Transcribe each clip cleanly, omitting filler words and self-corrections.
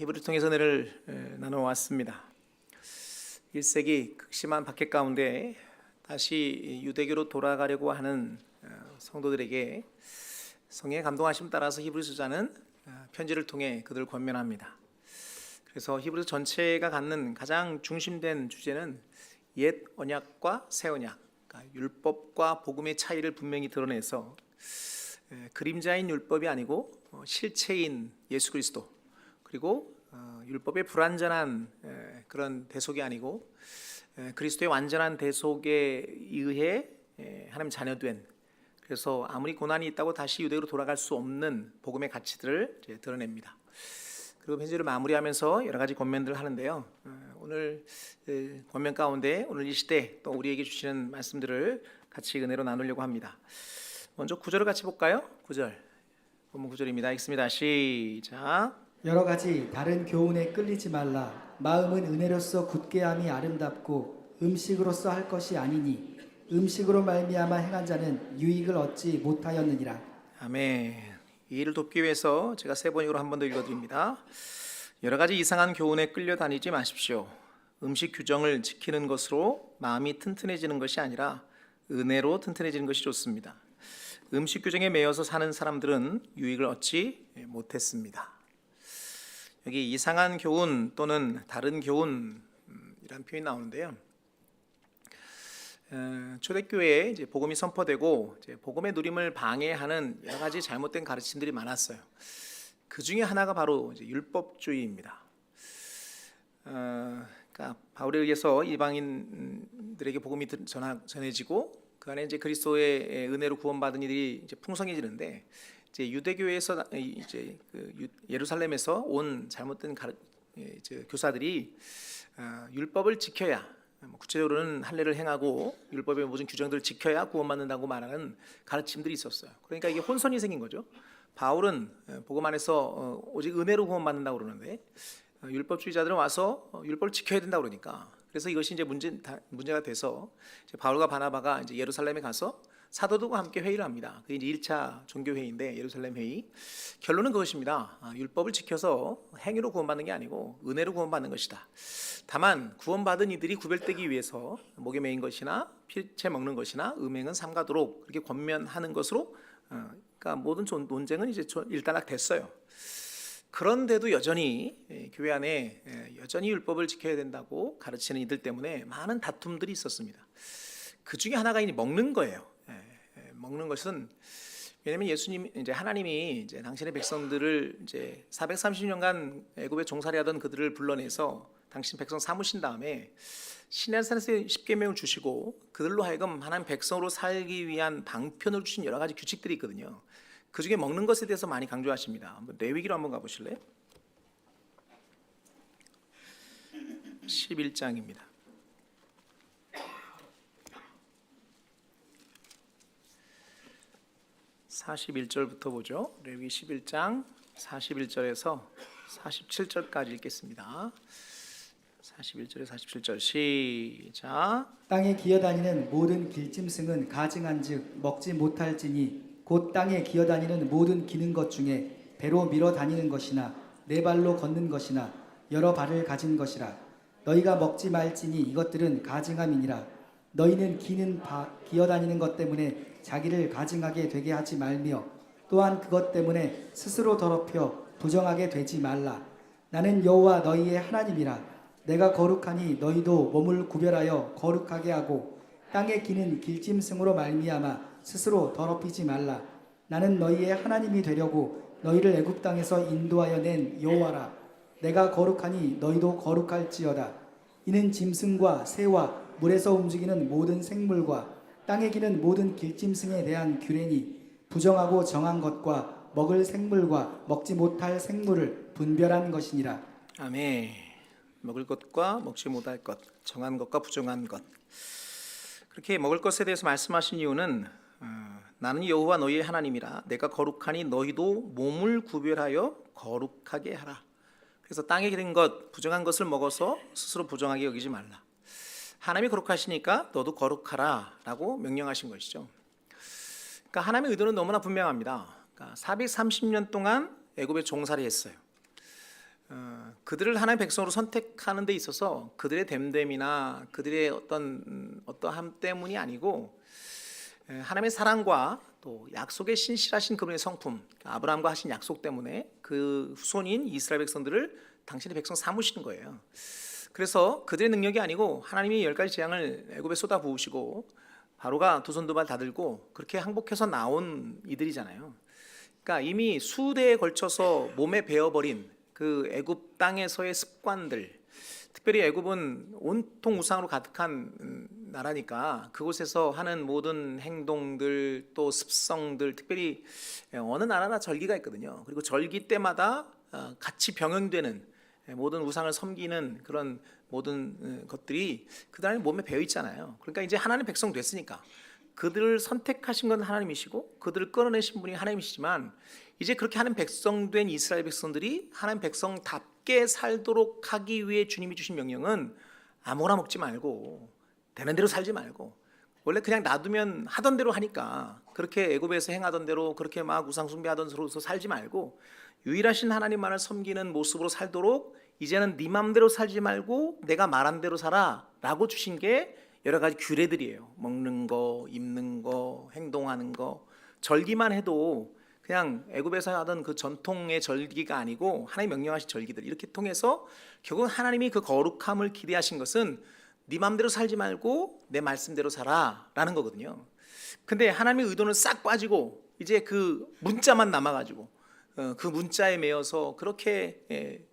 히브리 통해서 은혜를 나눠왔습니다. 1세기 극심한 박해 가운데 다시 유대교로 돌아가려고 하는 성도들에게 성령의 감동하심 따라서 히브리서자는 편지를 통해 그들을 권면합니다. 그래서 히브리서 전체가 갖는 가장 중심된 주제는 옛 언약과 새 언약, 그러니까 율법과 복음의 차이를 분명히 드러내서 그림자인 율법이 아니고 실체인 예수 그리스도, 그리고 율법의 불완전한 그런 대속이 아니고 그리스도의 완전한 대속에 의해 하나님 자녀된, 그래서 아무리 고난이 있다고 다시 유대로 돌아갈 수 없는 복음의 가치들을 드러냅니다. 그리고 편지를 마무리하면서 여러 가지 권면들을 하는데요. 오늘 권면 가운데 오늘 이 시대 또 우리에게 주시는 말씀들을 같이 은혜로 나누려고 합니다. 먼저 9절을 같이 볼까요? 9절, 본문 9절입니다. 읽습니다. 시작. 여러 가지 다른 교훈에 끌리지 말라. 마음은 은혜로서 굳게 함이 아름답고 음식으로서 할 것이 아니니 음식으로 말미암아 행한 자는 유익을 얻지 못하였느니라. 아멘. 이 일을 돕기 위해서 제가 세 번역으로 한 번 더 읽어드립니다. 여러 가지 이상한 교훈에 끌려다니지 마십시오. 음식 규정을 지키는 것으로 마음이 튼튼해지는 것이 아니라 은혜로 튼튼해지는 것이 좋습니다. 음식 규정에 매여서 사는 사람들은 유익을 얻지 못했습니다. 여기 이상한 교훈 또는 다른 교훈이라는 표현이 나오는데요. 초대교회에 이제 복음이 선포되고 이제 복음의 누림을 방해하는 여러 가지 잘못된 가르침들이 많았어요. 그 중에 하나가 바로 이제 율법주의입니다. 그러니까 바울에 의해서 이방인들에게 복음이 전해지고 그 안에 이제 그리스도의 은혜로 구원받은 이들이 이제 풍성해지는데, 이제 유대교회에서 이제 예루살렘에서 온 잘못된 교사들이 율법을 지켜야, 구체적으로는 할례를 행하고 율법의 모든 규정들을 지켜야 구원받는다고 말하는 가르침들이 있었어요. 그러니까 이게 혼선이 생긴 거죠. 바울은 복음 안에서 오직 은혜로 구원받는다고 그러는데 율법주의자들은 와서 율법을 지켜야 된다고 그러니까, 그래서 이것이 이제 문제가 돼서 이제 바울과 바나바가 이제 예루살렘에 가서 사도들과 함께 회의를 합니다. 그게 이제 1차 종교 회의인데, 예루살렘 회의. 결론은 그것입니다. 율법을 지켜서 행위로 구원받는 게 아니고 은혜로 구원받는 것이다. 다만 구원받은 이들이 구별되기 위해서 목에 매인 것이나 피채 먹는 것이나 음행은 삼가도록 그렇게 권면하는 것으로, 그러니까 모든 논쟁은 이제 일단락됐어요. 그런데도 여전히 교회 안에 여전히 율법을 지켜야 된다고 가르치는 이들 때문에 많은 다툼들이 있었습니다. 그 중에 하나가 이제 먹는 거예요. 먹는 것은, 왜냐하면 예수님, 이제 하나님이 이제 당신의 백성들을 이제 430년간 애굽에 종살이하던 그들을 불러내서 당신 백성 삼으신 다음에 시내산에서 십계명을 주시고 그들로 하여금 하나님 백성으로 살기 위한 방편을 주신 여러 가지 규칙들이 있거든요. 그 중에 먹는 것에 대해서 많이 강조하십니다. 한번 레위기로 한번 가보실래요? 11장입니다. 41절부터 보죠. 레위 11장 41절에서 47절까지 읽겠습니다. 41절에 47절 시작. 땅에 기어다니는 모든 길짐승은 가증한즉 먹지 못할지니 곧 땅에 기어다니는 모든 기는 것 중에 배로 밀어 다니는 것이나 네 발로 걷는 것이나 여러 발을 가진 것이라. 너희가 먹지 말지니 이것들은 가증함이니라. 너희는 기어다니는 것 때문에 자기를 가증하게 되게 하지 말며 또한 그것 때문에 스스로 더럽혀 부정하게 되지 말라. 나는 여호와 너희의 하나님이라. 내가 거룩하니 너희도 몸을 구별하여 거룩하게 하고 땅에 기는 길짐승으로 말미암아 스스로 더럽히지 말라. 나는 너희의 하나님이 되려고 너희를 애굽 땅에서 인도하여 낸 여호와라. 내가 거룩하니 너희도 거룩할지어다. 이는 짐승과 새와 물에서 움직이는 모든 생물과 땅에 기는 모든 길짐승에 대한 규례니 부정하고 정한 것과 먹을 생물과 먹지 못할 생물을 분별한 것이니라. 아멘. 먹을 것과 먹지 못할 것, 정한 것과 부정한 것. 그렇게 먹을 것에 대해서 말씀하신 이유는 나는 여호와 너희의 하나님이라. 내가 거룩하니 너희도 몸을 구별하여 거룩하게 하라. 그래서 땅에 기는 것, 부정한 것을 먹어서 스스로 부정하게 여기지 말라. 하나님이 거룩하시니까 너도 거룩하라 라고 명령하신 것이죠. 그러니까 하나님의 의도는 너무나 분명합니다. 그러니까 430년 동안 애굽에 종살이 했어요. 그들을 하나님의 백성으로 선택하는 데 있어서 그들의 됨됨이나 그들의 어떠함 때문이 아니고 하나님의 사랑과 또 약속의 신실하신 그분의 성품, 아브라함과 하신 약속 때문에 그 후손인 이스라엘 백성들을 당신의 백성 삼으시는 거예요. 그래서 그들의 능력이 아니고 하나님이 10가지 재앙을 애굽에 쏟아 부으시고 바로가 두 손 두 발 다 들고 그렇게 항복해서 나온 이들이잖아요. 그러니까 이미 수대에 걸쳐서 몸에 배어버린 그 애굽 땅에서의 습관들, 특별히 애굽은 온통 우상으로 가득한 나라니까 그곳에서 하는 모든 행동들 또 습성들, 특별히 어느 나라나 절기가 있거든요. 그리고 절기 때마다 같이 병행되는 모든 우상을 섬기는 그런 모든 것들이 그들 안에 몸에 배어 있잖아요. 그러니까 이제 하나님 백성 됐으니까 그들을 선택하신 건 하나님이시고 그들을 끌어내신 분이 하나님이시지만 이제 그렇게 하는 백성 된 이스라엘 백성들이 하나님 백성답게 살도록 하기 위해 주님이 주신 명령은 아무거나 먹지 말고 되는 대로 살지 말고, 원래 그냥 놔두면 하던 대로 하니까 그렇게 애굽에서 행하던 대로 그렇게 막 우상 숭배하던 대로 살지 말고 유일하신 하나님만을 섬기는 모습으로 살도록 이제는 네 맘대로 살지 말고 내가 말한 대로 살아라고 주신 게 여러 가지 규례들이에요. 먹는 거, 입는 거, 행동하는 거. 절기만 해도 그냥 애굽에서 하던 그 전통의 절기가 아니고 하나님 명령하신 절기들, 이렇게 통해서 결국 하나님이 그 거룩함을 기대하신 것은 네 맘대로 살지 말고 내 말씀대로 살아라는 거거든요. 근데 하나님의 의도는 싹 빠지고 이제 그 문자만 남아가지고 그 문자에 매여서 그렇게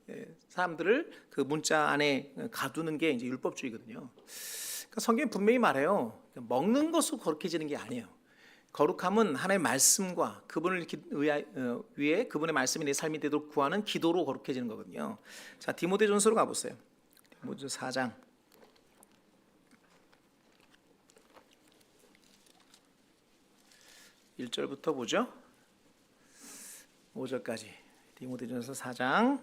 사람들을 그 문자 안에 가두는 게 이제 율법주의거든요. 그러니까 성경이 분명히 말해요. 먹는 것으로 거룩해지는 게 아니에요. 거룩함은 하나님의 말씀과 그분을 위해 그분의 말씀이 내 삶이 되도록 구하는 기도로 거룩해지는 거거든요. 자, 디모데전서로 가보세요. 디모데전서 4장 1절부터 보죠. 5절까지. 디모데전서 4장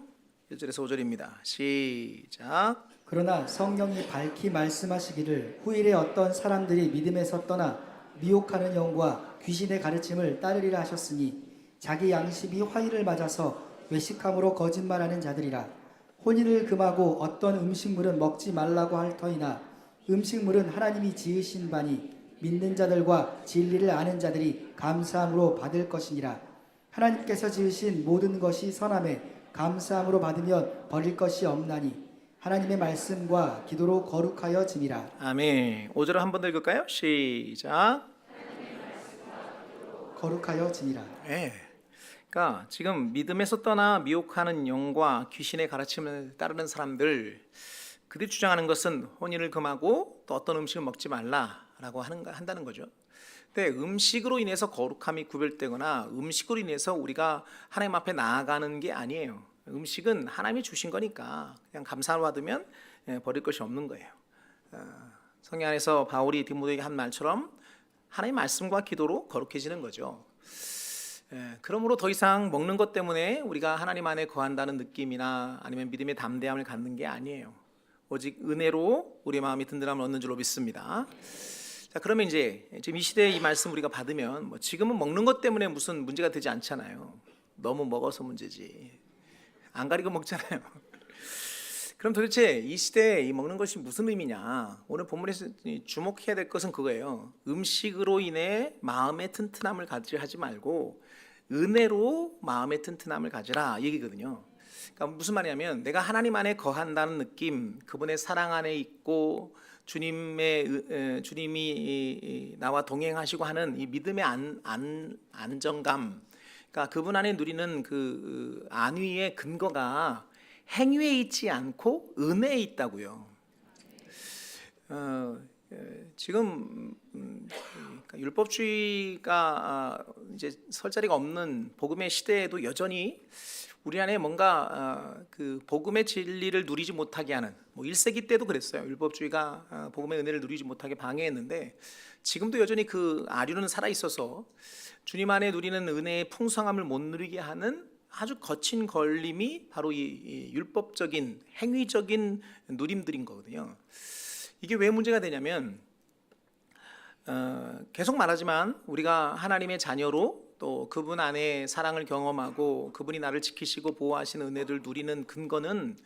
1절에서 5절입니다. 시작. 그러나 성령이 밝히 말씀하시기를 후일에 어떤 사람들이 믿음에서 떠나 미혹하는 영과 귀신의 가르침을 따르리라 하셨으니 자기 양심이 화의를 맞아서 외식함으로 거짓말하는 자들이라. 혼인을 금하고 어떤 음식물은 먹지 말라고 할 터이나 음식물은 하나님이 지으신 바니 믿는 자들과 진리를 아는 자들이 감사함으로 받을 것이니라. 하나님께서 지으신 모든 것이 선함에 감사함으로 받으면 버릴 것이 없나니 하나님의 말씀과 기도로 거룩하여 지니라. 아멘. 5절을 한 번 더 읽을까요? 시작. 거룩하여 지니라. 네. 그러니까 지금 믿음에서 떠나 미혹하는 영과 귀신의 가르침을 따르는 사람들, 그들이 주장하는 것은 혼인을 금하고 또 어떤 음식을 먹지 말라라고 한다는 거죠. 근데 음식으로 인해서 거룩함이 구별되거나 음식으로 인해서 우리가 하나님 앞에 나아가는 게 아니에요. 음식은 하나님이 주신 거니까 그냥 감사를 받으면 버릴 것이 없는 거예요. 성경 안에서 바울이 디모데에게 한 말처럼 하나님의 말씀과 기도로 거룩해지는 거죠. 그러므로 더 이상 먹는 것 때문에 우리가 하나님 안에 거한다는 느낌이나 아니면 믿음의 담대함을 갖는 게 아니에요. 오직 은혜로 우리 마음이 든든함을 얻는 줄로 믿습니다. 자, 그러면 이제 지금 이 시대에 이 말씀 우리가 받으면 뭐 지금은 먹는 것 때문에 무슨 문제가 되지 않잖아요. 너무 먹어서 문제지. 안 가리고 먹잖아요. 그럼 도대체 이 시대에 이 먹는 것이 무슨 의미냐? 오늘 본문에서 주목해야 될 것은 그거예요. 음식으로 인해 마음의 튼튼함을 가지려 하지 말고 은혜로 마음의 튼튼함을 가지라 얘기거든요. 그러니까 무슨 말이냐면 내가 하나님 안에 거한다는 느낌, 그분의 사랑 안에 있고 주님이 나와 동행하시고 하는 이 믿음의 안정감, 그러니까 그분 안에 누리는 그 안위의 근거가 행위에 있지 않고 은혜에 있다고요. 지금 그러니까 율법주의가 이제 설 자리가 없는 복음의 시대에도 여전히 우리 안에 뭔가 그 복음의 진리를 누리지 못하게 하는, 뭐 1세기 때도 그랬어요. 율법주의가 복음의 은혜를 누리지 못하게 방해했는데 지금도 여전히 그 아류는 살아 있어서 주님 안에 누리는 은혜의 풍성함을 못 누리게 하는 아주 거친 걸림이 바로 이 율법적인 행위적인 누림들인 거거든요. 이게 왜 문제가 되냐면 계속 말하지만 우리가 하나님의 자녀로 또 그분 안에 사랑을 경험하고 그분이 나를 지키시고 보호하시는 은혜를 누리는 근거는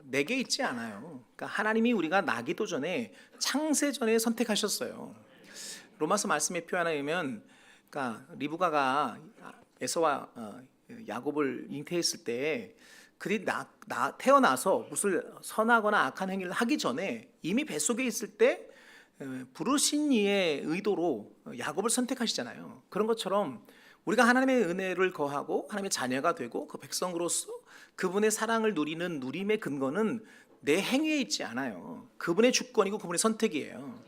내게 있지 않아요. 그러니까 하나님이 우리가 나기도 전에 창세 전에 선택하셨어요. 로마서 말씀에 표현하면, 그러니까 리브가가 에서와 야곱을 잉태했을 때 그들이 태어나서 무슨 선하거나 악한 행위를 하기 전에 이미 뱃속에 있을 때 부르신 이의 의도로 야곱을 선택하시잖아요. 그런 것처럼 우리가 하나님의 은혜를 거하고 하나님의 자녀가 되고 그 백성으로서 그분의 사랑을 누리는 누림의 근거는 내 행위에 있지 않아요. 그분의 주권이고 그분의 선택이에요.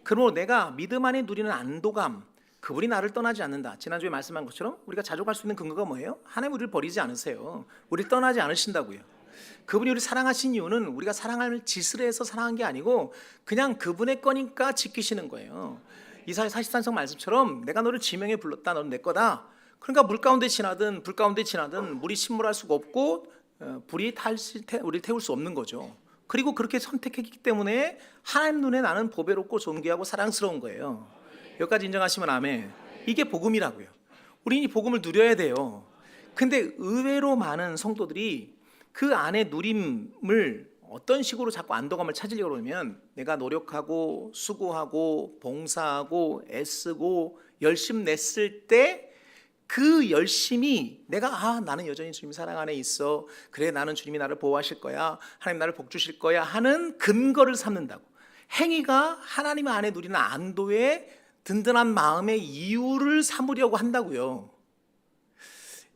그러므로 내가 믿음 안에 누리는 안도감, 그분이 나를 떠나지 않는다. 지난주에 말씀한 것처럼 우리가 자족할 수 있는 근거가 뭐예요? 하나님 우리를 버리지 않으세요. 우리를 떠나지 않으신다고요. 그분이 우리를 사랑하신 이유는 우리가 사랑할 짓을 해서 사랑한 게 아니고 그냥 그분의 거니까 지키시는 거예요. 이사야 43장 말씀처럼 내가 너를 지명해 불렀다. 너는 내 거다. 그러니까 물 가운데 지나든 불 가운데 지나든 물이 침몰할 수가 없고 불이 우리를 태울 수 없는 거죠. 그리고 그렇게 선택했기 때문에 하나님 눈에 나는 보배롭고 존귀하고 사랑스러운 거예요. 여기까지 인정하시면 아멘. 이게 복음이라고요. 우리는 이 복음을 누려야 돼요. 근데 의외로 많은 성도들이 그 안에 누림을 어떤 식으로 자꾸 안도감을 찾으려고 그러면 내가 노력하고 수고하고 봉사하고 애쓰고 열심 냈을 때 그 열심이 내가 나는 여전히 주님 사랑 안에 있어. 그래 나는 주님이 나를 보호하실 거야. 하나님 나를 복 주실 거야 하는 근거를 삼는다고. 행위가 하나님 안에 누리는 안도의 든든한 마음의 이유를 삼으려고 한다고요.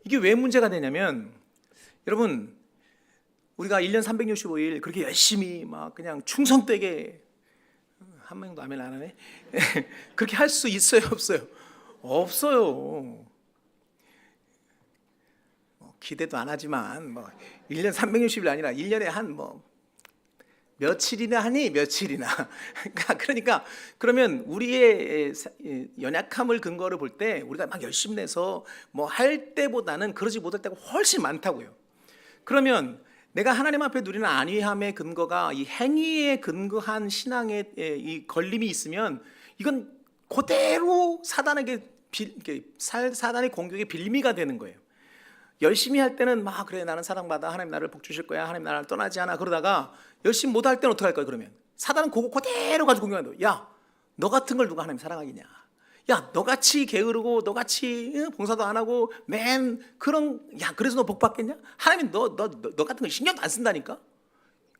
이게 왜 문제가 되냐면 여러분 우리가 1년 365일 그렇게 열심히 막 그냥 충성되게 한 명도 아멘 안 하네. 그렇게 할 수 있어요, 없어요? 없어요. 기대도 안 하지만 1년 360일 아니라 1년에 한 며칠이나 하니 며칠이나. 그러니까 그러면 우리의 연약함을 근거로 볼 때 우리가 막 열심히 내서 할 때보다는 그러지 못할 때가 훨씬 많다고요. 그러면 내가 하나님 앞에 누리는 안위함의 근거가 이 행위에 근거한 신앙의 이 걸림이 있으면 이건 그대로 사단의 공격의 빌미가 되는 거예요. 열심히 할 때는 그래 나는 사랑받아. 하나님 나를 복 주실 거야. 하나님 나를 떠나지 않아. 그러다가 열심히 못할 때는 어떻게 할 거야? 그러면 사단은 그거 그대로 가지고 공격한다. 야, 너 같은 걸 누가 하나님 사랑하겠냐? 야, 너같이 게으르고 너같이 봉사도 안 하고 그래서 너 복 받겠냐? 하나님이 너 같은 걸 신경도 안 쓴다니까.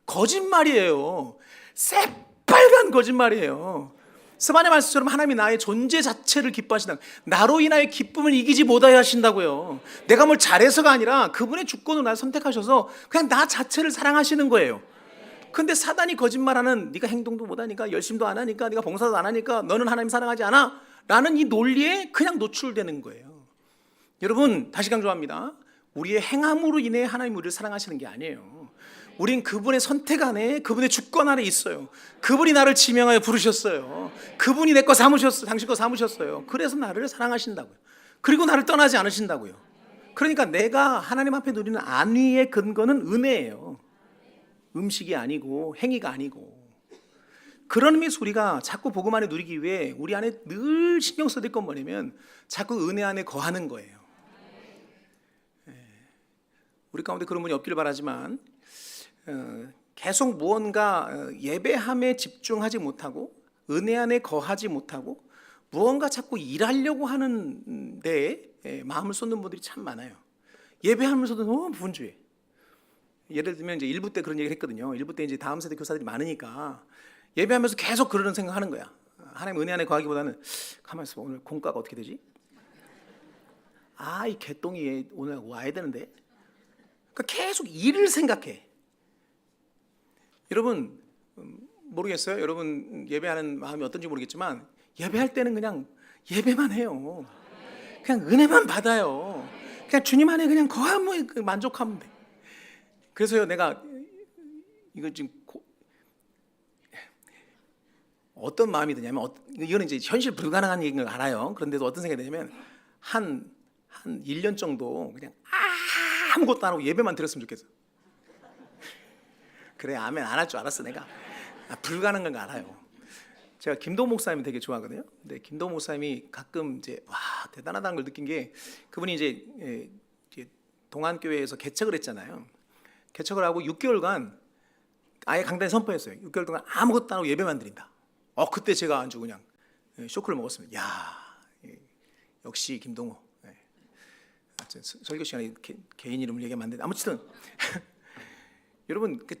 거짓말이에요. 새빨간 거짓말이에요. 스바냐 말씀처럼 하나님이 나의 존재 자체를 기뻐하신다. 나로 인하여 기쁨을 이기지 못하여 하신다고요. 내가 뭘 잘해서가 아니라 그분의 주권으로 나를 선택하셔서 그냥 나 자체를 사랑하시는 거예요. 근데 사단이 거짓말하는 네가 행동도 못하니까 열심도 안 하니까 네가 봉사도 안 하니까 너는 하나님 사랑하지 않아 라는 이 논리에 그냥 노출되는 거예요. 여러분 다시 강조합니다. 우리의 행함으로 인해 하나님 우리를 사랑하시는 게 아니에요. 우린 그분의 선택 안에 그분의 주권 안에 있어요. 그분이 나를 지명하여 부르셨어요. 그분이 내 거 삼으셨어요. 당신 거 삼으셨어요. 그래서 나를 사랑하신다고요. 그리고 나를 떠나지 않으신다고요. 그러니까 내가 하나님 앞에 누리는 안위의 근거는 은혜예요. 음식이 아니고 행위가 아니고. 그런 의미에서 우리가 자꾸 복음 안에 누리기 위해 우리 안에 늘 신경 써야 될 건 뭐냐면 자꾸 은혜 안에 거하는 거예요. 우리 가운데 그런 분이 없기를 바라지만 계속 무언가 예배함에 집중하지 못하고 은혜 안에 거하지 못하고 무언가 자꾸 일하려고 하는 데에 마음을 쏟는 분들이 참 많아요. 예배하면서도 너무 분주해. 예를 들면 이제 일부 때 그런 얘기를 했거든요. 일부 때 이제 다음 세대 교사들이 많으니까 예배하면서 계속 그러는 생각하는 거야. 하나님 은혜 안에 거하기보다는 가만히 있어. 오늘 공과가 어떻게 되지? 이 개똥이 오늘 와야 되는데. 그러니까 계속 일을 생각해. 여러분 모르겠어요. 여러분 예배하는 마음이 어떤지 모르겠지만 예배할 때는 그냥 예배만 해요. 그냥 은혜만 받아요. 그냥 주님 안에 그냥 거하면 만족하면 돼. 그래서요 내가 이거 지금 어떤 마음이 드냐면 이거는 이제 현실 불가능한 얘기인 걸 알아요. 그런데도 어떤 생각이 드냐면 한 1년 정도 그냥 아무것도 안 하고 예배만 드렸으면 좋겠어. 그래 아멘 안 할 줄 알았어 내가. 불가능한 걸 알아요. 제가 김도 목사님 되게 좋아하거든요. 근데 김도 목사님이 가끔 이제 와 대단하다는 걸 느낀 게 그분이 이제 동안교회에서 개척을 했잖아요. 개척을 하고 6개월간 아예 강단에 선포했어요. 6개월 동안 아무것도 안 하고 예배만 드린다. 그때 제가 아주 그냥 쇼크를 먹었습니다. 야, 역시 김동호. 설교 시간에 개인 이름을 얘기하면 안 되는데 아무튼 여러분 그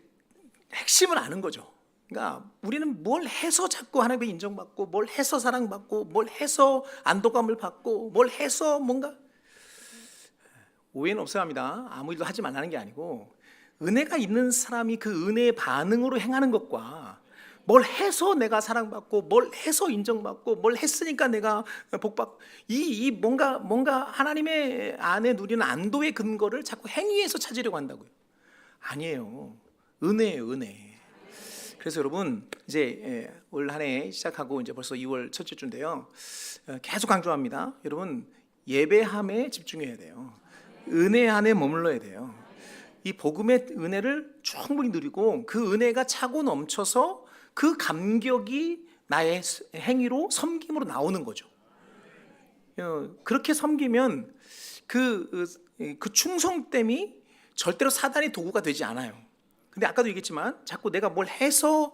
핵심을 아는 거죠. 그러니까 우리는 뭘 해서 자꾸 하나님의 인정받고, 뭘 해서 사랑받고, 뭘 해서 안도감을 받고, 뭘 해서 뭔가 오해는 없어야 합니다. 아무 일도 하지 말라는 게 아니고 은혜가 있는 사람이 그 은혜의 반응으로 행하는 것과 뭘 해서 내가 사랑받고, 뭘 해서 인정받고, 뭘 했으니까 내가 복받고, 이 뭔가 하나님의 안에 누리는 안도의 근거를 자꾸 행위에서 찾으려고 한다고요. 아니에요. 은혜예요, 은혜. 그래서 여러분 이제 올 한 해 시작하고 이제 벌써 2월 첫째 주인데요. 계속 강조합니다. 여러분 예배함에 집중해야 돼요. 은혜 안에 머물러야 돼요. 이 복음의 은혜를 충분히 누리고 그 은혜가 차고 넘쳐서 그 감격이 나의 행위로 섬김으로 나오는 거죠. 그렇게 섬기면 그 충성됨이 절대로 사단의 도구가 되지 않아요. 근데 아까도 얘기했지만 자꾸 내가 뭘 해서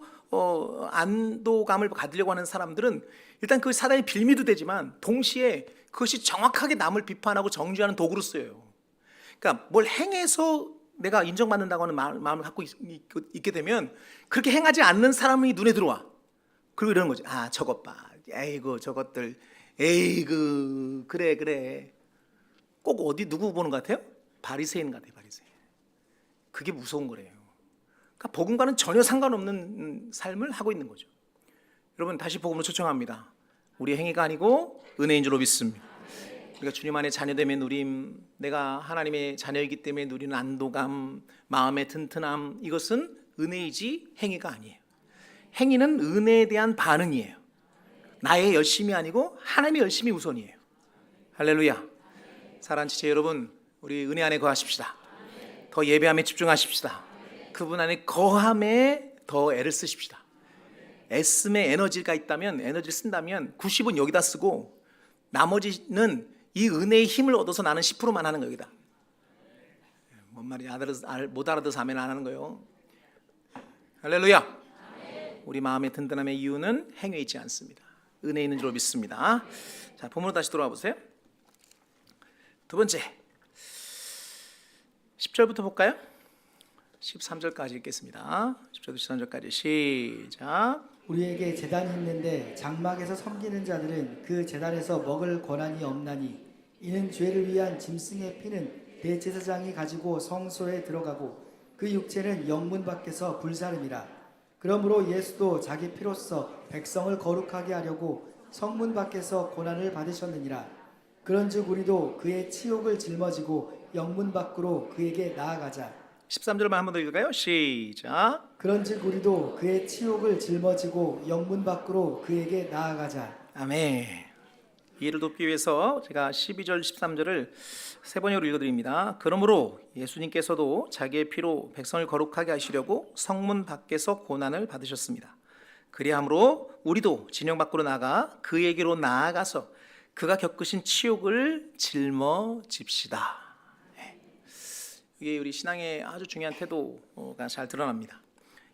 안도감을 가지려고 하는 사람들은 일단 그 사단의 빌미도 되지만 동시에 그것이 정확하게 남을 비판하고 정죄하는 도구로 쓰여요. 그러니까 뭘 행해서 내가 인정받는다고 하는 마음을 갖고 있게 되면 그렇게 행하지 않는 사람이 눈에 들어와. 그리고 이러는 거지. 아 저것 봐. 에이구 저것들. 에이구 그래. 꼭 어디 누구 보는 것 같아요? 바리새인 같아요. 바리새인. 그게 무서운 거래요. 그러니까 복음과는 전혀 상관없는 삶을 하고 있는 거죠. 여러분 다시 복음으로 초청합니다. 우리 행위가 아니고 은혜인 줄로 믿습니다. 우리가 주님 안에 자녀됨의 누림, 내가 하나님의 자녀이기 때문에 누리는 안도감, 마음의 튼튼함, 이것은 은혜이지 행위가 아니에요. 행위는 은혜에 대한 반응이에요. 나의 열심이 아니고 하나님의 열심이 우선이에요. 할렐루야. 사랑하는 지체 여러분, 우리 은혜 안에 거하십시다. 더 예배함에 집중하십시다. 그분 안에 거함에 더 애를 쓰십시다. 애씀에 에너지가 있다면, 에너지를 쓴다면 90은 여기다 쓰고 나머지는 이 은혜의 힘을 얻어서 나는 10%만 하는 거기다. 뭔 말인지 못 알아들어서 아멘 안 하는 거예요. 할렐루야. 우리 마음의 든든함의 이유는 행위에 있지 않습니다. 은혜에 있는 줄로 믿습니다. 자, 본문으로 다시 돌아와 보세요. 두 번째 10절부터 볼까요? 13절까지 읽겠습니다. 10절부터 13절까지 시작. 우리에게 제단이 있는데 장막에서 섬기는 자들은 그 제단에서 먹을 권한이 없나니 이는 죄를 위한 짐승의 피는 대제사장이 가지고 성소에 들어가고 그 육체는 영문 밖에서 불사름이라. 그러므로 예수도 자기 피로써 백성을 거룩하게 하려고 성문 밖에서 고난을 받으셨느니라. 그런즉 우리도 그의 치욕을 짊어지고 영문 밖으로 그에게 나아가자. 13절만 한 번 더 읽을까요? 시작. 그런즉 우리도 그의 치욕을 짊어지고 영문 밖으로 그에게 나아가자. 아멘. 이해를 돕기 위해서 제가 12절 13절을 세 번역으로 읽어드립니다. 그러므로 예수님께서도 자기의 피로 백성을 거룩하게 하시려고 성문 밖에서 고난을 받으셨습니다. 그리함으로 우리도 진영 밖으로 나가 그에게로 나아가서 그가 겪으신 치욕을 짊어집시다. 이게 우리 신앙의 아주 중요한 태도가 잘 드러납니다.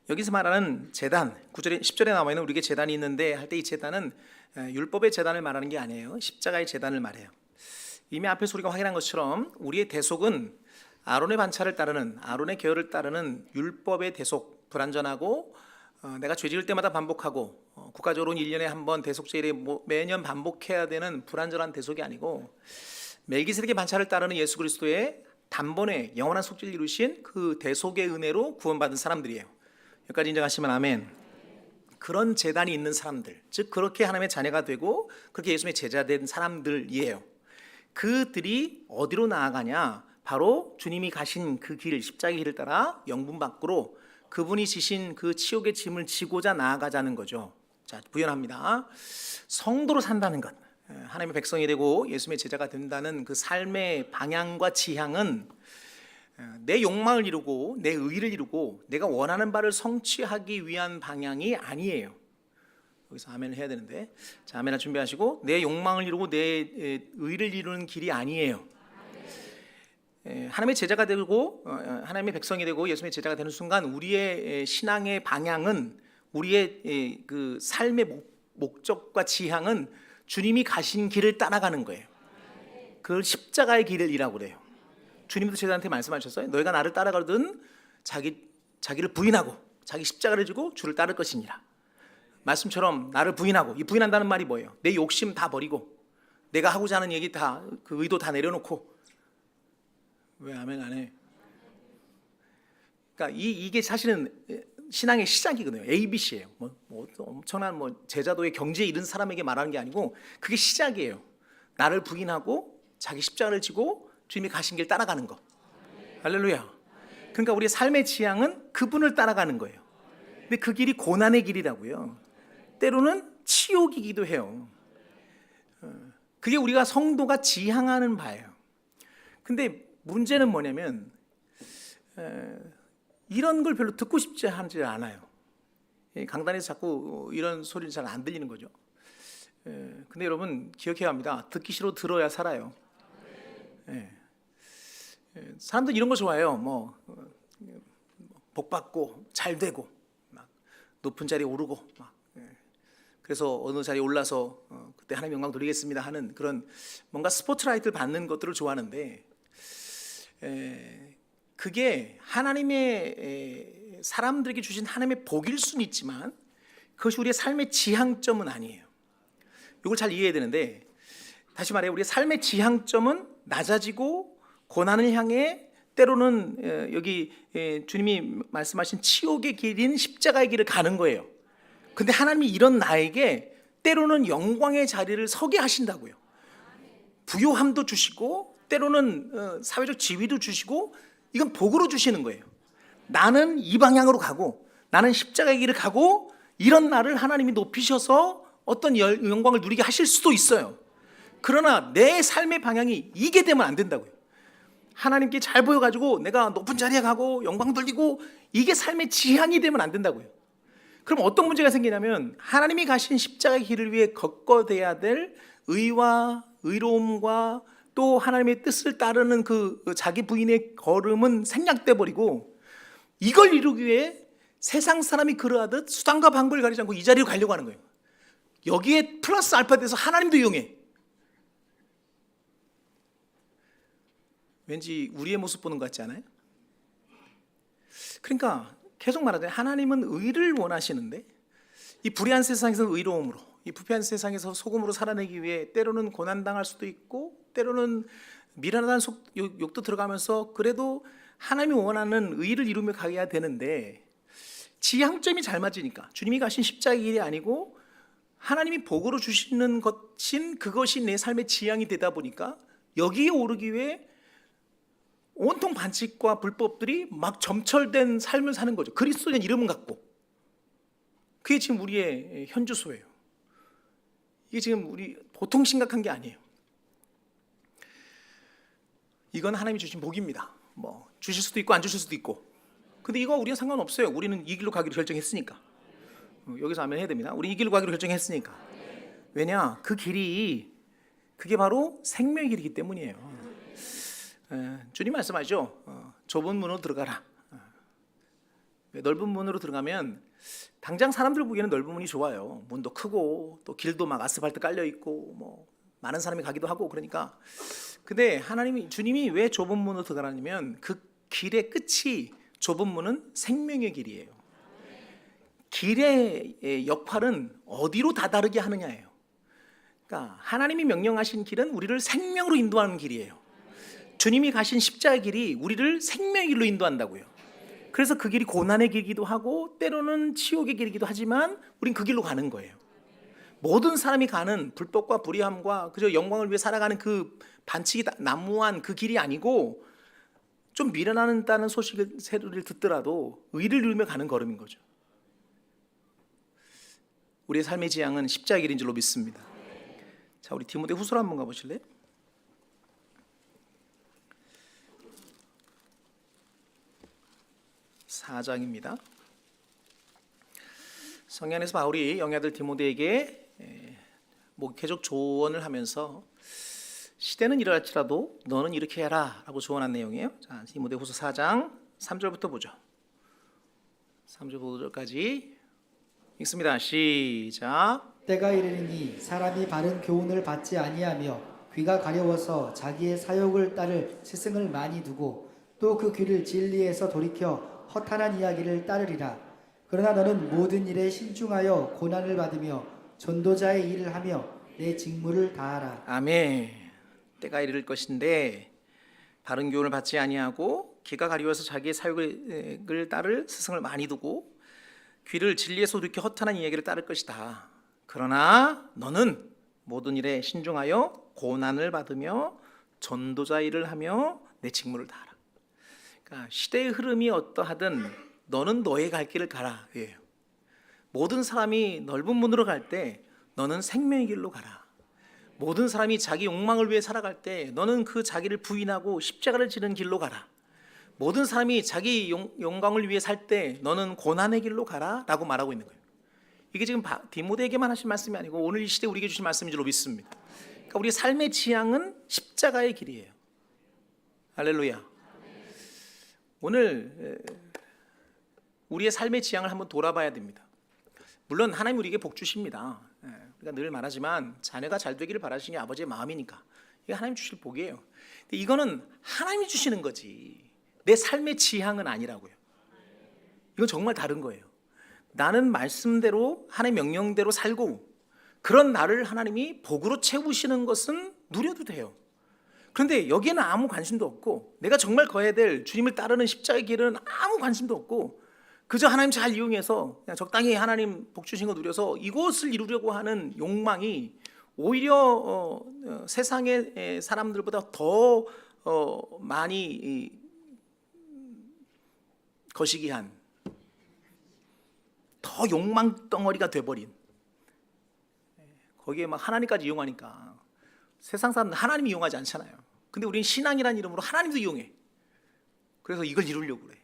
여기서 말하는 제단, 9절에 10절에 나와 있는 우리에게 제단이 있는데 할 때 이 제단은 율법의 제단을 말하는 게 아니에요. 십자가의 제단을 말해요. 이미 앞에서 우리가 확인한 것처럼 우리의 대속은 아론의 반차를 따르는, 아론의 계열을 따르는 율법의 대속, 불완전하고 내가 죄 지을 때마다 반복하고 국가적으로는 1년에 한 번 대속제일에 매년 반복해야 되는 불완전한 대속이 아니고 멜기세덱의 반차를 따르는 예수 그리스도의 단번에 영원한 속죄를 이루신 그 대속의 은혜로 구원받은 사람들이에요. 여기까지 인정하시면 아멘. 그런 제단이 있는 사람들, 즉 그렇게 하나님의 자녀가 되고 그렇게 예수님의 제자된 사람들이에요. 그들이 어디로 나아가냐? 바로 주님이 가신 그 길, 십자가의 길을 따라 영분 밖으로 그분이 지신 그 치욕의 짐을 지고자 나아가자는 거죠. 자, 부연합니다. 성도로 산다는 것, 하나님의 백성이 되고 예수님의 제자가 된다는 그 삶의 방향과 지향은 내 욕망을 이루고 내 의를 이루고 내가 원하는 바를 성취하기 위한 방향이 아니에요. 여기서 아멘을 해야 되는데, 자, 아멘을 준비하시고, 내 욕망을 이루고 내 의를 이루는 길이 아니에요. 하나님의 제자가 되고 하나님의 백성이 되고 예수님의 제자가 되는 순간 우리의 신앙의 방향은, 우리의 그 삶의 목적과 지향은 주님이 가신 길을 따라가는 거예요. 그걸 십자가의 길이라고 그래요. 주님도 제자한테 말씀하셨어요. 너희가 나를 따라가거든 자기를 부인하고 자기 십자가를 지고 주를 따를 것이니라. 말씀처럼 나를 부인하고, 이 부인한다는 말이 뭐예요? 내 욕심 다 버리고, 내가 하고자 하는 얘기 다, 그 의도 다 내려놓고. 왜 아멘 안 해? 그러니까 이게 사실은 신앙의 시작이거든요. ABC예요. 엄청난 제자도의 경지에 이른 사람에게 말하는 게 아니고, 그게 시작이에요. 나를 부인하고 자기 십자가를 지고 주님이 가신 길 따라가는 거. 할렐루야. 그러니까 우리의 삶의 지향은 그분을 따라가는 거예요. 근데 그 길이 고난의 길이라고요. 때로는 치욕이기도 해요. 그게 우리가 성도가 지향하는 바예요. 근데 문제는 뭐냐면 이런 걸 별로 듣고 싶지 않아요. 강단에서 자꾸 이런 소리는 잘 안 들리는 거죠. 근데 여러분 기억해야 합니다. 듣기 싫어 들어야 살아요. 사람들 이런 거 좋아해요. 복 받고 잘 되고 막 높은 자리에 오르고 막, 그래서 어느 자리에 올라서 그때 하나님 영광 돌리겠습니다 하는 그런 뭔가 스포트라이트를 받는 것들을 좋아하는데, 그게 하나님의 사람들에게 주신 하나님의 복일 수는 있지만 그것이 우리의 삶의 지향점은 아니에요. 이걸 잘 이해해야 되는데, 다시 말해 우리의 삶의 지향점은 낮아지고 고난을 향해, 때로는 여기 주님이 말씀하신 치욕의 길인 십자가의 길을 가는 거예요. 근데 하나님이 이런 나에게 때로는 영광의 자리를 서게 하신다고요. 부요함도 주시고 때로는 사회적 지위도 주시고, 이건 복으로 주시는 거예요. 나는 이 방향으로 가고, 나는 십자가의 길을 가고, 이런 나를 하나님이 높이셔서 어떤 영광을 누리게 하실 수도 있어요. 그러나 내 삶의 방향이 이게 되면 안 된다고요. 하나님께 잘 보여가지고 내가 높은 자리에 가고 영광 돌리고, 이게 삶의 지향이 되면 안 된다고요. 그럼 어떤 문제가 생기냐면, 하나님이 가신 십자가의 길을 위해 겪어야 될 의와 의로움과 또 하나님의 뜻을 따르는 그 자기 부인의 걸음은 생략돼 버리고, 이걸 이루기 위해 세상 사람이 그러하듯 수단과 방법을 가리지 않고 이 자리로 가려고 하는 거예요. 여기에 플러스 알파 돼서 하나님도 이용해. 왠지 우리의 모습 보는 것 같지 않아요? 그러니까 계속 말하자면 하나님은 의를 원하시는데, 이 불의한 세상에서 의로움으로, 이 부패한 세상에서 소금으로 살아내기 위해 때로는 고난당할 수도 있고, 때로는 미련한 욕도 들어가면서 그래도 하나님이 원하는 의를 이루며 가야 되는데, 지향점이 잘 맞으니까, 주님이 가신 십자가의 길이 아니고 하나님이 복으로 주시는 것인 그것이 내 삶의 지향이 되다 보니까, 여기에 오르기 위해 온통 반칙과 불법들이 막 점철된 삶을 사는 거죠. 그리스도인 이름은 갖고. 그게 지금 우리의 현주소예요. 이게 지금 우리 보통 심각한 게 아니에요. 이건 하나님이 주신 복입니다. 주실 수도 있고 안 주실 수도 있고. 근데 이거 우리는 상관없어요. 우리는 이 길로 가기로 결정했으니까. 여기서 아멘 해야 됩니다. 우리 이 길로 가기로 결정했으니까. 왜냐? 그 길이, 그게 바로 생명의 길이기 때문이에요. 주님 말씀하죠. 좁은 문으로 들어가라. 넓은 문으로 들어가면 당장 사람들 보기에는 넓은 문이 좋아요. 문도 크고 또 길도 막 아스팔트 깔려 있고 많은 사람이 가기도 하고 그러니까. 근데 주님이 왜 좁은 문으로 들어가냐면, 그 길의 끝이, 좁은 문은 생명의 길이에요. 길의 역할은 어디로 다다르게 하느냐예요. 그러니까 하나님이 명령하신 길은 우리를 생명으로 인도하는 길이에요. 주님이 가신 십자가의 길이 우리를 생명의 길로 인도한다고요. 그래서 그 길이 고난의 길이기도 하고 때로는 치욕의 길이기도 하지만 우린 그 길로 가는 거예요. 모든 사람이 가는 불법과 불의함과 그저 영광을 위해 살아가는 그 반칙이 난무한 그 길이 아니고, 좀 미련하다는 소리를 듣더라도 의를 이루며 가는 걸음인 거죠. 우리의 삶의 지향은 십자가의 길인 줄로 믿습니다. 자, 우리 디모데후서로 한번 가보실래요? 4장입니다. 성경 안에서 바울이 영의 아들 디모데에게 목회적 조언을 하면서 시대는 이러할지라도 너는 이렇게 해라 라고 조언한 내용이에요. 자, 디모데후서 4장 3절부터 보죠. 3절 5절까지 읽습니다. 시작. 때가 이르리니 사람이 바른 교훈을 받지 아니하며 귀가 가려워서 자기의 사욕을 따를 스승을 많이 두고 또 그 귀를 진리에서 돌이켜 허탄한 이야기를 따르리라. 그러나 너는 모든 일에 신중하여 고난을 받으며 전도자의 일을 하며 내 직무를 다하라. 아멘. 때가 이를 것인데 바른 교훈을 받지 아니하고 귀가 가리워서 자기의 사욕을 따를 스승을 많이 두고 귀를 진리에서 돌이켜 허탄한 이야기를 따를 것이다. 그러나 너는 모든 일에 신중하여 고난을 받으며 전도자 일을 하며 내 직무를 다하라. 그러니까 시대의 흐름이 어떠하든 너는 너의 갈 길을 가라. 예. 모든 사람이 넓은 문으로 갈 때 너는 생명의 길로 가라. 모든 사람이 자기 욕망을 위해 살아갈 때 너는 그 자기를 부인하고 십자가를 지는 길로 가라. 모든 사람이 자기 영광을 위해 살 때 너는 고난의 길로 가라 라고 말하고 있는 거예요. 이게 지금 디모데에게만 하신 말씀이 아니고 오늘 이 시대 우리에게 주신 말씀인 줄로 믿습니다. 그러니까 우리 삶의 지향은 십자가의 길이에요. 할렐루야. 오늘 우리의 삶의 지향을 한번 돌아봐야 됩니다. 물론 하나님 우리에게 복 주십니다. 우리가 늘 말하지만 자녀가 잘 되기를 바라시는 게 아버지의 마음이니까 이게 하나님 주실 복이에요. 근데 이거는 하나님이 주시는 거지 내 삶의 지향은 아니라고요. 이건 정말 다른 거예요. 나는 말씀대로 하나님 명령대로 살고 그런 나를 하나님이 복으로 채우시는 것은 누려도 돼요. 그런데 여기에는 아무 관심도 없고 내가 정말 거해야 될 주님을 따르는 십자가의 길은 아무 관심도 없고 그저 하나님 잘 이용해서 그냥 적당히 하나님 복 주신 거 누려서 이것을 이루려고 하는 욕망이 오히려 세상의 사람들보다 더 많이 거시기한 더 욕망 덩어리가 돼버린 거기에 막 하나님까지 이용하니까 세상 사람들 하나님 이용하지 않잖아요. 근데 우리는 신앙이라는 이름으로 하나님도 이용해. 그래서 이걸 이루려고 그래.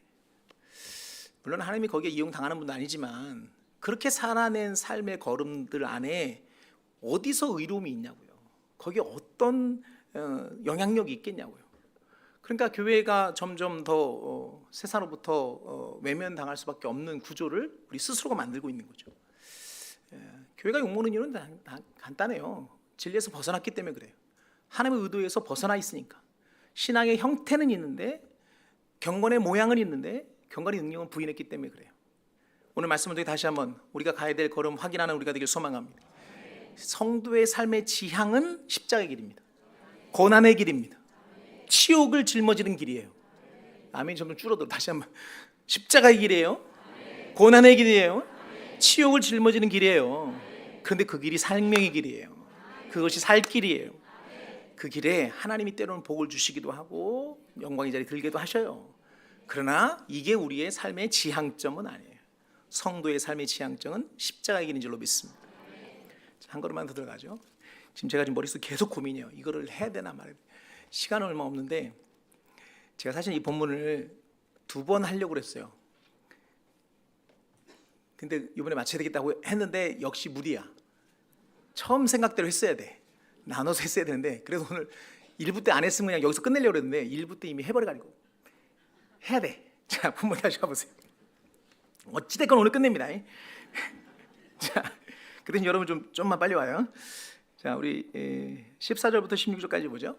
물론 하나님이 거기에 이용당하는 분도 아니지만 그렇게 살아낸 삶의 걸음들 안에 어디서 의로움이 있냐고요. 거기에 어떤 영향력이 있겠냐고요. 그러니까 교회가 점점 더 세상으로부터 외면당할 수밖에 없는 구조를 우리 스스로가 만들고 있는 거죠. 교회가 욕먹는 이유는 다 간단해요. 진리에서 벗어났기 때문에 그래요. 하나님의 의도에서 벗어나 있으니까. 신앙의 형태는 있는데 경건의 모양은 있는데 경건의 능력은 부인했기 때문에 그래요. 오늘 말씀을 통해 다시 한번 우리가 가야 될 걸음 확인하는 우리가 되길 소망합니다. 성도의 삶의 지향은 십자가의 길입니다. 고난의 길입니다. 치욕을 짊어지는 길이에요. 아멘이 점점 줄어들어. 다시 한번 십자가의 길이에요. 고난의 길이에요. 치욕을 짊어지는 길이에요. 그런데 그 길이 생명의 길이에요. 그것이 살 길이에요. 그 길에 하나님이 때로는 복을 주시기도 하고 영광의 자리에 들게도 하셔요. 그러나 이게 우리의 삶의 지향점은 아니에요. 성도의 삶의 지향점은 십자가의 길인 줄로 믿습니다. 한 걸음만 더 들어가죠. 지금 제가 지금 머릿속에 계속 고민이에요. 이거를 해야 되나 말이야. 시간은 얼마 없는데 제가 사실 이 본문을 2번 하려고 그랬어요. 근데 이번에 맞춰야 되겠다고 했는데 역시 무리야. 처음 생각대로 했어야 돼. 나눠서 했어야 되는데 그래서 오늘 1부 때 안 했으면 그냥 여기서 끝내려고 그랬는데 1부 때 이미 해버려가지고 해야 돼. 자, 본문 다시 가보세요. 어찌됐건 오늘 끝냅니다. 자, 그래서 여러분 좀만 빨리 와요. 자, 우리 14절부터 16절까지 보죠.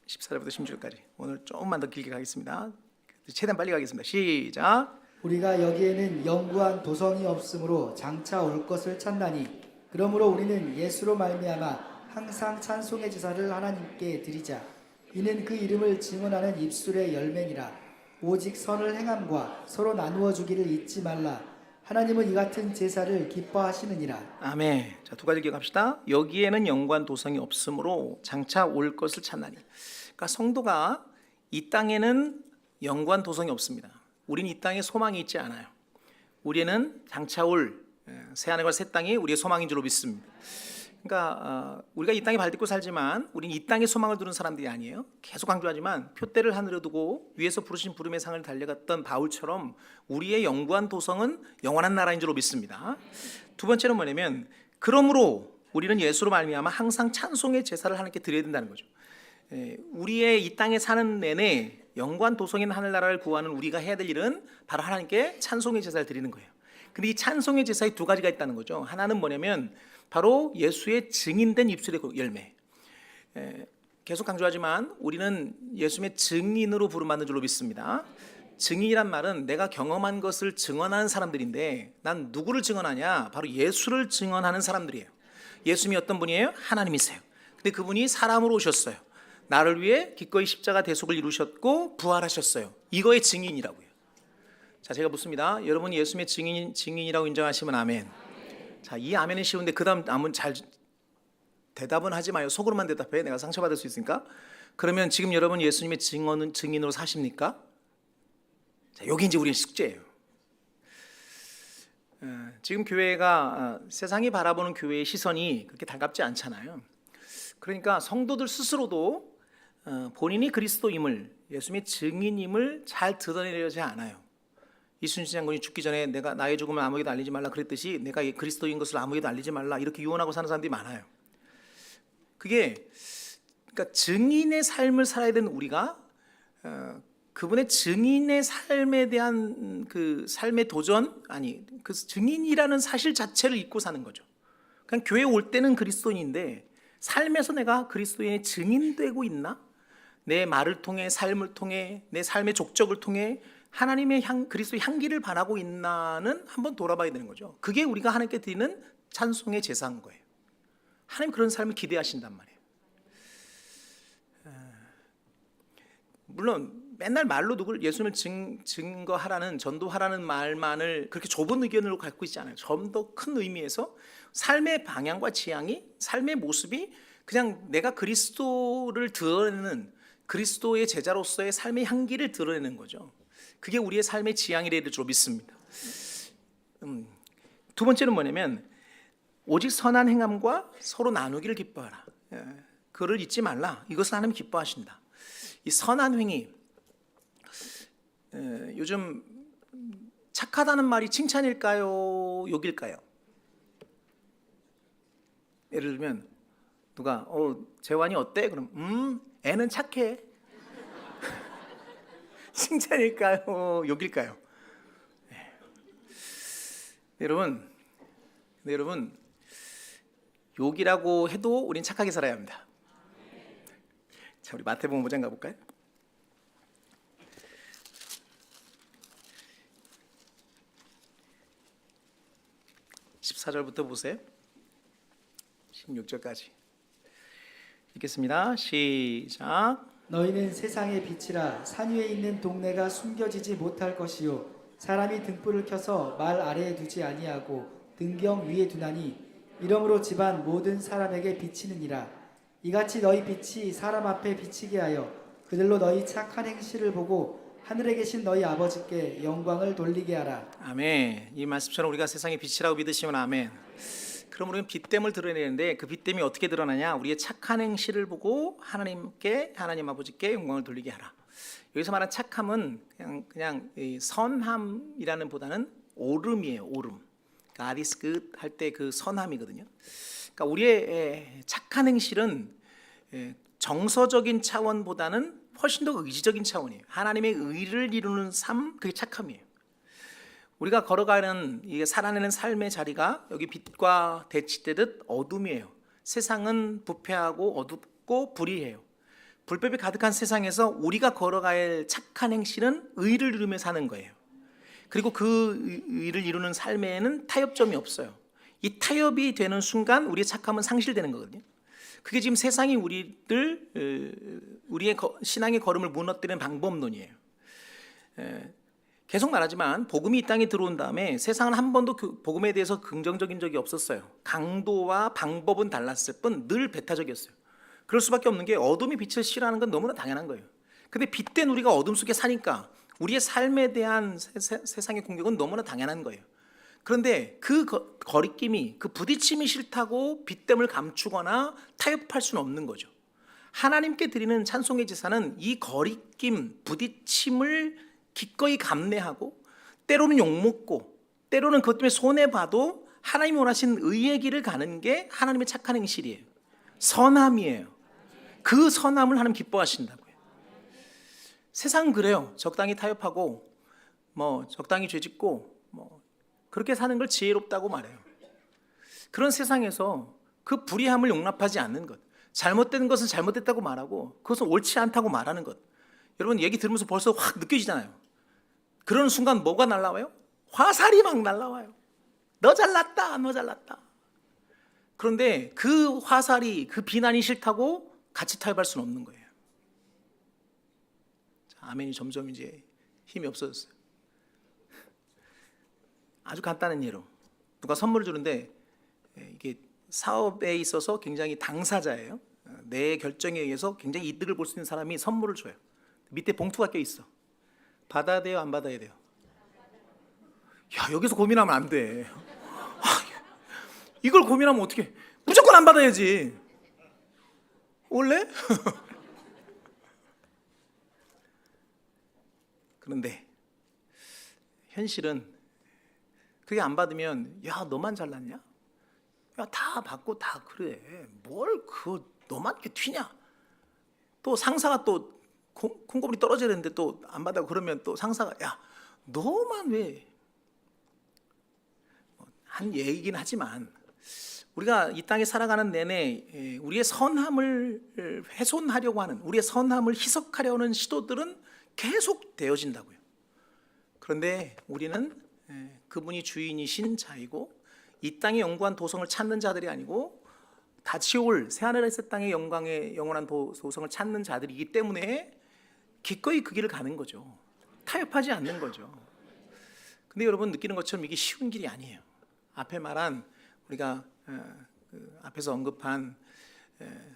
14절부터 16절까지 오늘 조금만 더 길게 가겠습니다. 최대한 빨리 가겠습니다. 시작. 우리가 여기에는 영구한 도성이 없으므로 장차 올 것을 찾나니 그러므로 우리는 예수로 말미암아 항상 찬송의 제사를 하나님께 드리자. 이는 그 이름을 증언하는 입술의 열매니라. 오직 선을 행함과 서로 나누어 주기를 잊지 말라. 하나님은 이 같은 제사를 기뻐하시느니라. 아멘. 자, 2가지 기억합시다. 여기에는 영구한 도성이 없으므로 장차 올 것을 찾나니. 그러니까 성도가 이 땅에는 영구한 도성이 없습니다. 우리는 이 땅에 소망이 있지 않아요. 우리는 장차 올 새하늘과 새 땅이 우리의 소망인 줄로 믿습니다. 그러니까 우리가 이 땅에 발딛고 살지만 우리는 이 땅에 소망을 두는 사람들이 아니에요. 계속 강조하지만 표대를 하늘에 두고 위에서 부르신 부름의 상을 달려갔던 바울처럼 우리의 영구한 도성은 영원한 나라인 줄로 믿습니다. 두 번째는 뭐냐면 그러므로 우리는 예수로 말미암아 항상 찬송의 제사를 하나님께 드려야 된다는 거죠. 우리의 이 땅에 사는 내내 영원한 도성인 하늘나라를 구하는 우리가 해야 될 일은 바로 하나님께 찬송의 제사를 드리는 거예요. 근데 이 찬송의 제사에 두 가지가 있다는 거죠. 하나는 뭐냐면 바로 예수의 증인된 입술의 열매. 계속 강조하지만 우리는 예수님의 증인으로 부름받는 줄로 믿습니다. 증인이란 말은 내가 경험한 것을 증언하는 사람들인데 난 누구를 증언하냐? 바로 예수를 증언하는 사람들이에요. 예수님이 어떤 분이에요? 하나님이세요. 근데 그분이 사람으로 오셨어요. 나를 위해 기꺼이 십자가 대속을 이루셨고 부활하셨어요. 이거의 증인이라고요. 자, 제가 묻습니다. 여러분이 예수님의 증인이라고 인정하시면 아멘. 자, 이 아멘은 쉬운데 그 다음 아멘 잘 대답은 하지 마요. 속으로만 대답해. 내가 상처받을 수 있으니까. 그러면 지금 여러분 예수님의 증인으로 사십니까? 자, 여기 이제 우리의 숙제예요. 지금 교회가 세상이 바라보는 교회의 시선이 그렇게 달갑지 않잖아요. 그러니까 성도들 스스로도 본인이 그리스도임을, 예수님의 증인임을 잘 드러내려지 않아요. 이순신 장군이 죽기 전에 내가 나의 죽음을 아무에게도 알리지 말라 그랬듯이 내가 그리스도인 것을 아무에게도 알리지 말라 이렇게 유언하고 사는 사람들이 많아요. 그게 그러니까 증인의 삶을 살아야 되는 우리가 그분의 증인의 삶에 대한 그 삶의 도전 그 증인이라는 사실 자체를 잊고 사는 거죠. 그냥 교회 올 때는 그리스도인인데 삶에서 내가 그리스도인의 증인되고 있나? 내 말을 통해 삶을 통해 내 삶의 족적을 통해 하나님의 그리스도의 향기를 발하고 있나는 한번 돌아봐야 되는 거죠. 그게 우리가 하나님께 드리는 찬송의 제사인 거예요. 하나님 그런 삶을 기대하신단 말이에요. 물론 맨날 말로 누굴 예수님을 증거하라는 전도하라는 말만을 그렇게 좁은 의견으로 갖고 있지 않아요. 좀 더 큰 의미에서 삶의 방향과 지향이 삶의 모습이 그냥 내가 그리스도를 드러내는 그리스도의 제자로서의 삶의 향기를 드러내는 거죠. 그게 우리의 삶의 지향이라 줄 믿습니다. 두 번째는 뭐냐면 오직 선한 행함과 서로 나누기를 기뻐하라. 그를 잊지 말라. 이것을 하나님 기뻐하신다. 이 선한 행위, 요즘 착하다는 말이 칭찬일까요? 욕일까요? 예를 들면 누가 재환이 어때? 그럼 애는 착해. 칭찬일까요? 욕일까요? 네. 여러분 욕이라고 해도 우린 착하게 살아야 합니다. 자, 우리 마태복음 5장 가볼까요? 14절부터 보세요. 16절까지 읽겠습니다. 시작. 너희는 세상의 빛이라. 산 위에 있는 동네가 숨겨지지 못할 것이요 사람이 등불을 켜서 말 아래에 두지 아니하고 등경 위에 두나니 이러므로 집안 모든 사람에게 비치느니라. 이같이 너희 빛이 사람 앞에 비치게 하여 그들로 너희 착한 행실을 보고 하늘에 계신 너희 아버지께 영광을 돌리게 하라. 아멘. 이 말씀처럼 우리가 세상의 빛이라고 믿으시면 아멘. 그럼 우리는 빛됨을 드러내는데 그 빛됨이 어떻게 드러나냐? 우리의 착한 행실을 보고 하나님 아버지께 영광을 돌리게 하라. 여기서 말한 착함은 그냥 선함이라는 보다는 오름이에요. 오름. God is good 할 때 그 선함이거든요. 그러니까 우리의 착한 행실은 정서적인 차원보다는 훨씬 더 의지적인 차원이에요. 하나님의 의를 이루는 삶, 그게 착함이에요. 우리가 걸어가는 살아내는 삶의 자리가 여기 빛과 대치되듯 어둠이에요. 세상은 부패하고 어둡고 불의해요. 불법이 가득한 세상에서 우리가 걸어갈 착한 행실은 의를 이루며 사는 거예요. 그리고 그 의를 이루는 삶에는 타협점이 없어요. 이 타협이 되는 순간 우리의 착함은 상실되는 거거든요. 그게 지금 세상이 우리의 신앙의 걸음을 무너뜨리는 방법론이에요. 계속 말하지만 복음이 이 땅에 들어온 다음에 세상은 한 번도 복음에 대해서 긍정적인 적이 없었어요. 강도와 방법은 달랐을 뿐 늘 배타적이었어요. 그럴 수밖에 없는 게 어둠이 빛을 싫어하는 건 너무나 당연한 거예요. 근데 빛된 우리가 어둠 속에 사니까 우리의 삶에 대한 세상의 공격은 너무나 당연한 거예요. 그런데 그 거리낌이, 그 부딪힘이 싫다고 빚됨을 감추거나 타협할 수는 없는 거죠. 하나님께 드리는 찬송의 제사는 이 거리낌, 부딪힘을 기꺼이 감내하고, 때로는 욕먹고 때로는 그것 때문에 손해봐도 하나님이 원하신 의의 길을 가는 게 하나님의 착한 행실이에요. 선함이에요. 그 선함을 하나님 기뻐하신다고요. 세상은 그래요. 적당히 타협하고 적당히 죄짓고 그렇게 사는 걸 지혜롭다고 말해요. 그런 세상에서 그 불의함을 용납하지 않는 것, 잘못된 것은 잘못됐다고 말하고 그것은 옳지 않다고 말하는 것, 여러분 얘기 들으면서 벌써 확 느껴지잖아요. 그런 순간 뭐가 날라와요? 화살이 막 날라와요. 너 잘났다, 너 잘났다. 그런데 그 화살이, 그 비난이 싫다고 같이 타협할 수는 없는 거예요. 아멘이 점점 이제 힘이 없어졌어요. 아주 간단한 예로, 누가 선물을 주는데 이게 사업에 있어서 굉장히 당사자예요. 내 결정에 의해서 굉장히 이득을 볼 수 있는 사람이 선물을 줘요. 밑에 봉투가 껴 있어. 받아야 돼요, 안 받아야 돼요? 야, 여기서 고민하면 안 돼. 이걸 고민하면 어떻게? 무조건 안 받아야지. 원래? 그런데 현실은 그게 안 받으면 야, 너만 잘났냐? 야, 다 받고 다 그래. 뭘 그 너만 이렇게 튀냐? 또 상사가 또 콩고물이 떨어져야 되는데 또 안 받아 그러면 또 상사가 야, 너만 왜? 한 얘기긴 하지만 우리가 이 땅에 살아가는 내내 우리의 선함을 훼손하려고 하는, 우리의 선함을 희석하려는 시도들은 계속 되어진다고요. 그런데 우리는 그분이 주인이신 자이고 이 땅의 영원한 도성을 찾는 자들이 아니고 다시올 새하늘의 새 땅의 영광의 영원한 도성을 찾는 자들이기 때문에 기꺼이 그 길을 가는 거죠. 타협하지 않는 거죠. 근데 여러분 느끼는 것처럼 이게 쉬운 길이 아니에요. 앞에 말한 우리가 앞에서 언급한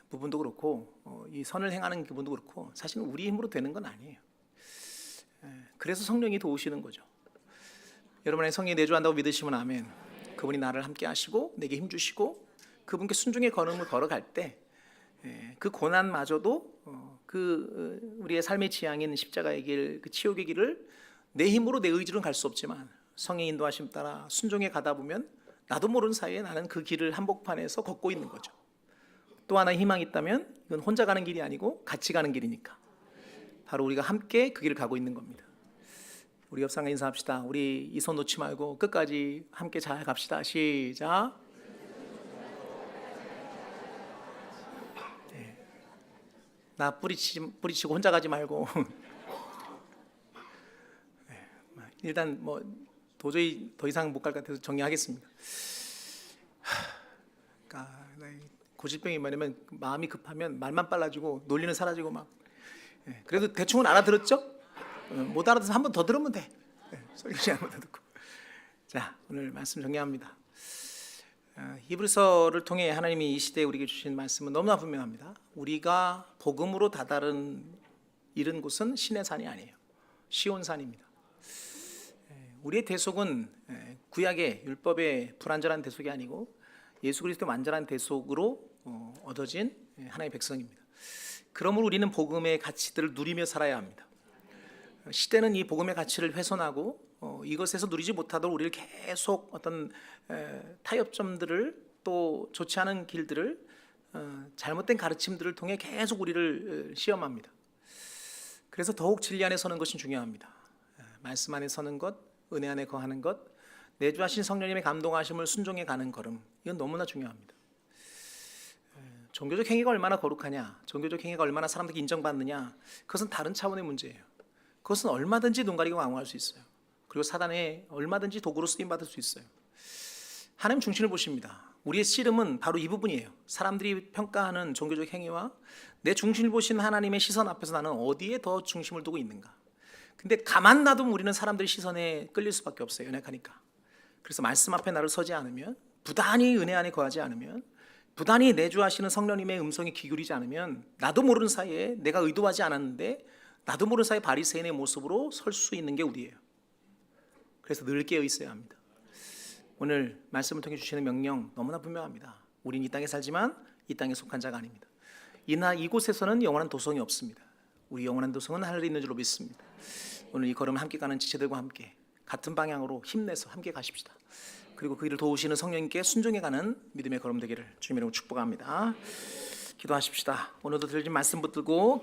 부분도 그렇고 이 선을 행하는 부분도 그렇고 사실은 우리 힘으로 되는 건 아니에요. 그래서 성령이 도우시는 거죠. 여러분의 성령이 내주한다고 믿으시면 아멘. 그분이 나를 함께 하시고 내게 힘 주시고 그분께 순종의 걸음을 걸어갈 때 그 고난마저도 그 우리의 삶의 지향인 십자가의 길, 그 치욕의 길을 내 힘으로 내 의지로는 갈 수 없지만 성령의 인도하심 따라 순종해 가다 보면 나도 모르는 사이에 나는 그 길을 한복판에서 걷고 있는 거죠. 또 하나의 희망이 있다면 이건 혼자 가는 길이 아니고 같이 가는 길이니까 바로 우리가 함께 그 길을 가고 있는 겁니다. 우리 옆 사람과 인사합시다. 우리 이 손 놓지 말고 끝까지 함께 잘 갑시다. 시작. 네. 나 뿌리치고 혼자 가지 말고 네. 일단 도저히 더 이상 못 갈 것 같아서 정리하겠습니다. 그러니까 고질병이 뭐냐면 마음이 급하면 말만 빨라지고 논리는 사라지고 막. 그래도 대충은 알아들었죠? 못 알아들어서 한 번 더 들으면 돼. 설교시 한 번 더 듣고. 자, 오늘 말씀 정리합니다. 히브리서를 통해 하나님이 이 시대에 우리에게 주신 말씀은 너무나 분명합니다. 우리가 복음으로 다다른 이른 곳은 신의 산이 아니에요. 시온산입니다. 우리의 대속은 구약의 율법의 불완전한 대속이 아니고 예수 그리스도의 완전한 대속으로 얻어진 하나님의 백성입니다. 그러므로 우리는 복음의 가치들을 누리며 살아야 합니다. 시대는 이 복음의 가치를 훼손하고 이것에서 누리지 못하도록 우리를 계속 어떤 타협점들을 또 좋지 않은 길들을 잘못된 가르침들을 통해 계속 우리를 시험합니다. 그래서 더욱 진리 안에 서는 것이 중요합니다. 말씀 안에 서는 것, 은혜 안에 거하는 것, 내주하신 성령님의 감동하심을 순종해 가는 걸음, 이건 너무나 중요합니다. 종교적 행위가 얼마나 거룩하냐, 종교적 행위가 얼마나 사람들에게 인정받느냐, 그것은 다른 차원의 문제예요. 그것은 얼마든지 눈 가리고 강화할 수 있어요. 그리고 사단에 얼마든지 도구로 쓰임받을 수 있어요. 하나님 중심을 보십니다. 우리의 씨름은 바로 이 부분이에요. 사람들이 평가하는 종교적 행위와 내 중심을 보신 하나님의 시선 앞에서 나는 어디에 더 중심을 두고 있는가. 근데 가만 놔두면 우리는 사람들의 시선에 끌릴 수밖에 없어요. 연약하니까. 그래서 말씀 앞에 나를 서지 않으면, 부단히 은혜 안에 거하지 않으면, 부단히 내주하시는 성령님의 음성이 기울이지 않으면 나도 모르는 사이에 내가 의도하지 않았는데 나도 모르는 사이에 바리새인의 모습으로 설 수 있는 게 우리예요. 그래서 늘 깨어 있어야 합니다. 오늘 말씀을 통해 주시는 명령 너무나 분명합니다. 우린 이 땅에 살지만 이 땅에 속한 자가 아닙니다. 이곳에서는 영원한 도성이 없습니다. 우리 영원한 도성은 하늘에 있는 줄로 믿습니다. 오늘 이 걸음 함께 가는 지체들과 함께 같은 방향으로 힘내서 함께 가십시다. 그리고 그 일을 도우시는 성령님께 순종해가는 믿음의 걸음 되기를 주님의 이름으로 축복합니다. 기도하십시다. 오늘도 들린 말씀 붙들고